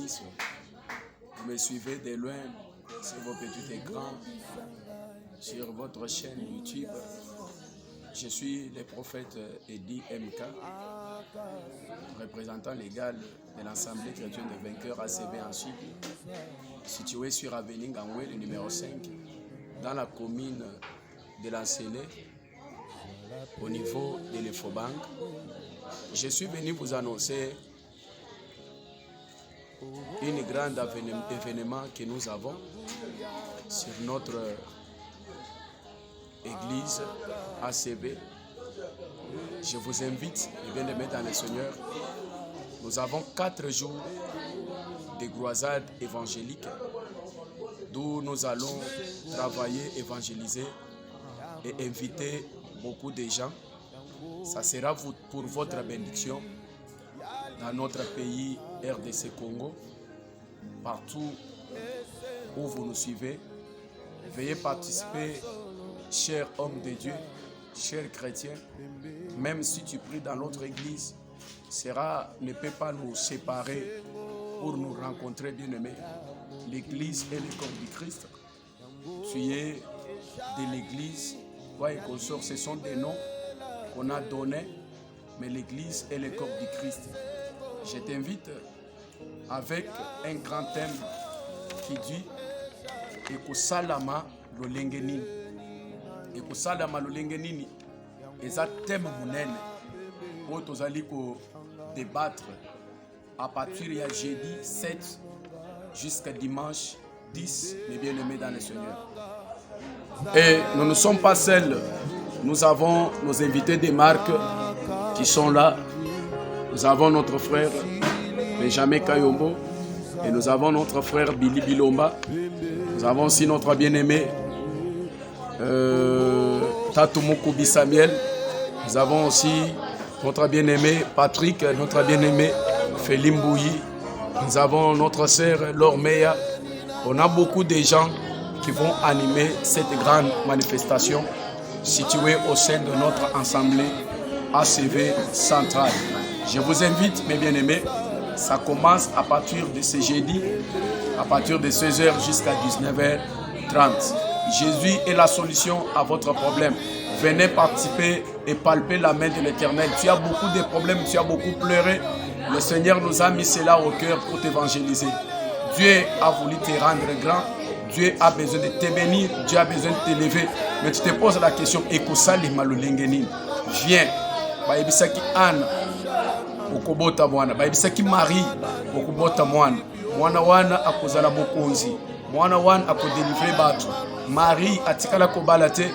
bénisse. Vous me suivez de loin sur vos petits écrans, sur votre chaîne YouTube. Je suis le prophète Eddie MK, représentant légal de l'Assemblée chrétienne des vainqueurs ACV en Chine, situé sur Avenue Ngangwe, le numéro 5, dans la commune de l'Ancélé, au niveau de l'Infobank. Je suis venu vous annoncer un grand événement que nous avons sur notre église ACB. Je vous invite, bien-aimés dans le Seigneur, nous avons 4 jours de croisade évangélique d'où nous allons travailler, évangéliser et inviter beaucoup de gens. Ça sera pour votre bénédiction dans notre pays RDC Congo, partout où vous nous suivez. Veuillez participer, chers hommes de Dieu, chers chrétiens. Même si tu pries dans l'autre église, cela ne peut pas nous séparer pour nous rencontrer, bien-aimés. L'église est le corps du Christ. Tu es de l'église, toi et consorts, ce sont des noms qu'on a donnés, mais l'église est le corps du Christ. Je t'invite avec un grand thème qui dit Ekosalama lolenge nini. Ekosalama lolenge nini. Eza thème munene oyo tozali ko débattre à partir de jeudi 7 jusqu'à dimanche 10, mes bien-aimés dans le Seigneur. Et nous ne sommes pas seuls. Nous avons nos invités des marques qui sont là. Nous avons notre frère Benjamin Kayombo et nous avons notre frère Billy Bilomba. Nous avons aussi notre bien-aimé Tatumoukou Samuel. Nous avons aussi notre bien-aimé Patrick, notre bien-aimé Félim Bouyi. Nous avons notre sœur Laure Meya. On a beaucoup de gens qui vont animer cette grande manifestation située au sein de notre assemblée ACV centrale. Je vous invite, mes bien-aimés, ça commence à partir de ce jeudi, à partir de 16h jusqu'à 19h30. Jésus est la solution à votre problème. Venez participer et palper la main de l'Éternel. Tu as beaucoup de problèmes, tu as beaucoup pleuré. Le Seigneur nous a mis cela au cœur pour t'évangéliser. Dieu a voulu te rendre grand. Dieu a besoin de te bénir. Dieu a besoin de t'élever. Mais tu te poses la question, Ekosalema lolenge nini? Viens. Baebisaki Anne, okobota mwana. Baebisaki Marie, okobota mwana. Mwana wana akozala mokonzi. Mwana wana akodelivre batu. Marie atikala kobalate.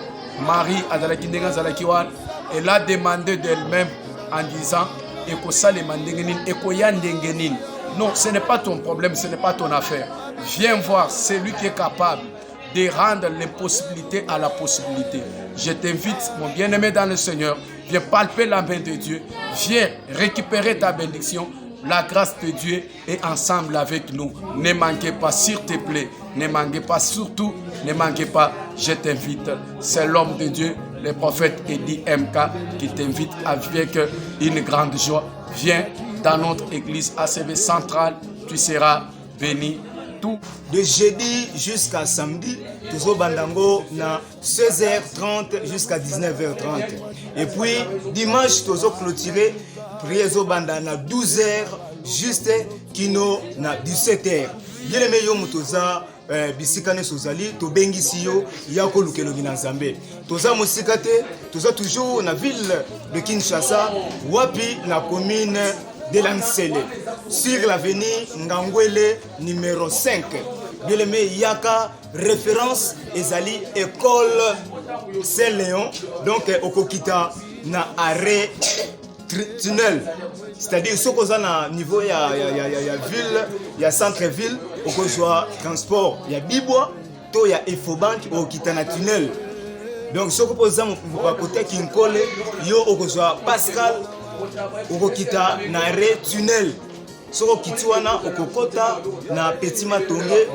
Marie azalaki ndenga azalaki wana. Elle a demandé d'elle-même en disant, Ekosalema ndenge nini, ekoya ndenge nini. Non, ce n'est pas ton problème, ce n'est pas ton affaire. Viens voir celui qui est capable de rendre l'impossibilité à la possibilité. Je t'invite, mon bien-aimé dans le Seigneur, viens palper la main de Dieu. Viens récupérer ta bénédiction. La grâce de Dieu est ensemble avec nous. Ne manquez pas, s'il te plaît. Ne manquez pas, surtout, ne manquez pas. Je t'invite. C'est l'homme de Dieu, le prophète Eddie MK, qui t'invite avec une grande joie. Viens dans notre église ACV centrale. Tu seras béni. Tout. De jeudi jusqu'à samedi, toujours bandango na 16h30 jusqu'à 19h30. Et puis dimanche, toujours clôturé, prière banda na 12h juste kino na 17h. Bien aimé yo mutoza bisikane sozali to bengisi yo ya ko lukelo bina nzambe. Toza musikate, toza toujours na ville de Kinshasa, wapi na commune de l'Ancélé, sur l'avenue Ngangwele numéro 5. Bien aimé Yaka, référence Ezali école Saint-Léon, donc Okokita na arrêt tunnel. C'est-à-dire ce qu'on a na niveau ya ville, ya centre-ville, okozwa transport, ya Bibwa, to ya Infobank okita na tunnel. Donc ce qu'on pose à côté Kinkole, yo okozwa Pascal okokita na arrêt tunnel. soko kiti wana okokota na Petit Matonge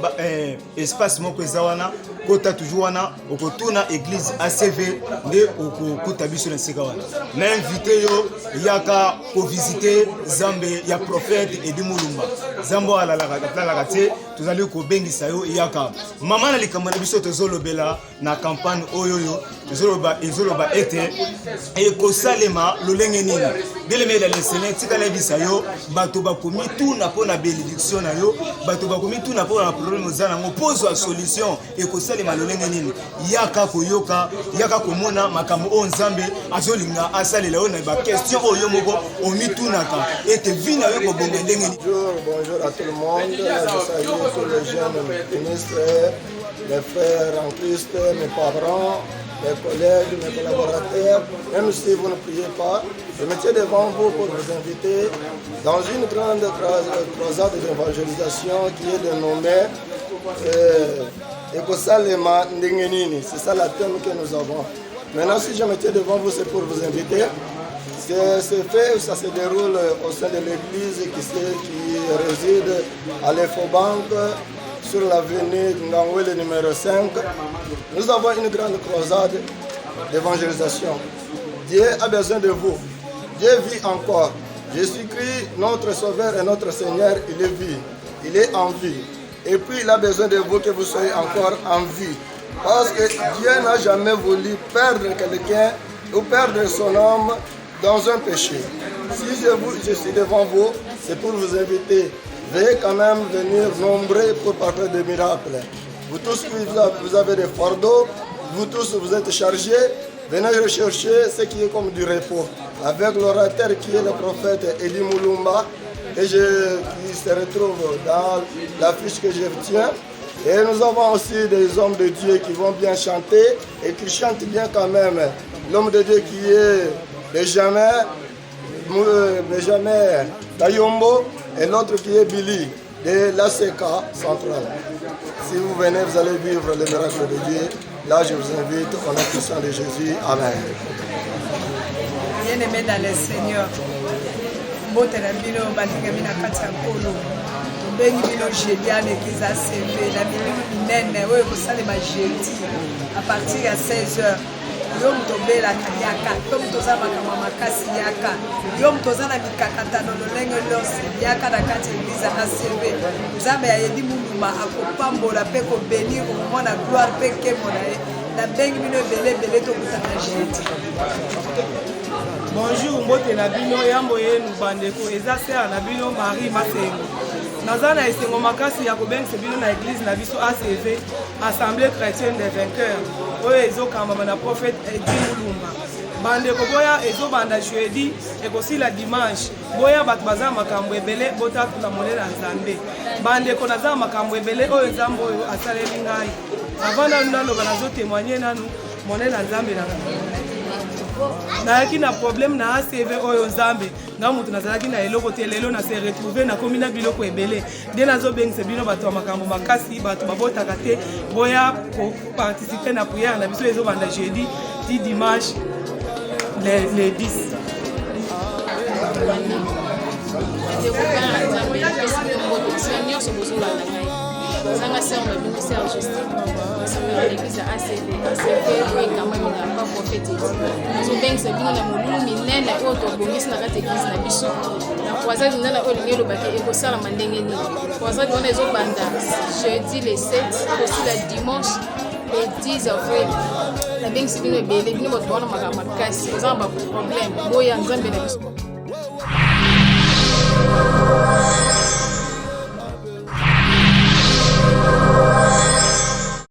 espace moko eza wana kota toujours wana okotuna église ACV nde okokuta biso na sika wana na invité yo yaka ko visiter Zambe ya prophète Edi Mulumba Zambo alalaka te tozali ko bengisa yo yaka mama na likambo na biso tozolobela na campagne oyoyo ezoloba ete ekosalema lolenge nini beleme dans le Seigneur tika na bisa yo bato bakomi tuna pona bénédiction na yo bato bakomi tuna pona problème za nango pose la solution ekosalema lolenge nini yaka koyoka yaka komona makambo o Nzambe azolinga asalela yo na ba question oyo moko omitunaka ete vina yo ko bonga ndenge nini. Bonjour à tout le monde, je salue tous les jeunes ministres, mes frères en Christ, mes parents, mes collègues, mes collaborateurs. Même si vous ne priez pas, je me tiens devant vous pour vous inviter dans une grande croisade d'évangélisation qui est dénommée Ekosalema Ndengenini. C'est ça la thème que nous avons. Maintenant, si je me tiens devant vous, c'est pour vous inviter. Ça se déroule au sein de l'église qui réside à l'Infobank sur l'avenue Ngangwele numéro 5. Nous avons une grande croisade d'évangélisation. Dieu a besoin de vous. Dieu vit encore. Jésus-Christ, notre Sauveur et notre Seigneur, il est vie. Il est en vie. Et puis il a besoin de vous que vous soyez encore en vie. Parce que Dieu n'a jamais voulu perdre quelqu'un ou perdre son âme dans un péché. Si je suis devant vous, c'est pour vous inviter. Veuillez quand même venir nombreux pour parler de miracles. Vous tous, vous avez des fardeaux, vous tous, vous êtes chargés. Venez rechercher ce qui est comme du repos. Avec l'orateur qui est le prophète Edi Mulumba, qui se retrouve dans l'affiche que je tiens. Et nous avons aussi des hommes de Dieu qui vont bien chanter et qui chantent bien quand même. L'homme de Dieu qui est Benjamin Tayombo et l'autre qui est Billy de l'ACK centrale. Si vous venez, vous allez vivre le miracle de Dieu. Là, je vous invite au nom puissant de Jésus. Amen. Bien-aimé dans le Seigneur, mbotela bino bandika mina kati ya nkolo tobengi bino jeudi à l'église ACV na milimo minene oyo kosalema jeudi à partir ya 16h. Yo mutobelaka yaka to mutoza makambo makasi yaka yo mutoza na mikakatano lolenge lonse yaka na kati ya église ACV Nzambe Edi Mulumba akopambola mpe kobénir omona gloire mpe nkembo na ye na bengi bino ebele tokutana jeudi. Bonjour, mbote na bino yambo yenu bandeko eza sera na bino Marie Masengo. Naza na esengo makasi ya kobengisa bino na église na biso ACV, Assemblée chrétienne des vainqueurs. Oyo ezokamba na prophète Edi Mulumba. Bandeko boya ezobanda jeudi ekosila dimanche. Boya bato baza makambo ebele botatu na monela Nzambe. Bandeko naza makambo ebele oyo Nzambe oyo asaleli ngai. Avant naloba nazotémoigner nanu monela Nzambe na nayaki na problème na ACV oyo Nzambe nga mutu nazalaki na eloko te lelo na se retrouver na komi na biloko ebele nde nazobengisa bino bato ya makambo makasi bato babotaka te boya participer na prière na biso ezobanda jeudi ti dimanche les 10. Sanga sœur na bino sœur Justine à l'église ACV oui quand même na pas prophète nazobengisa bino na molulu minene oyo tobongisi na kati église na biso na croisade nana oyo lingi elobaki ekosalama ndenge nini croisade wana ezobanda jeudi le 7 aussi la dimanche le 10 avril nabengisi bino ebele bino bato wana makambo makasi eza na baproblème boya Nzambe na biso.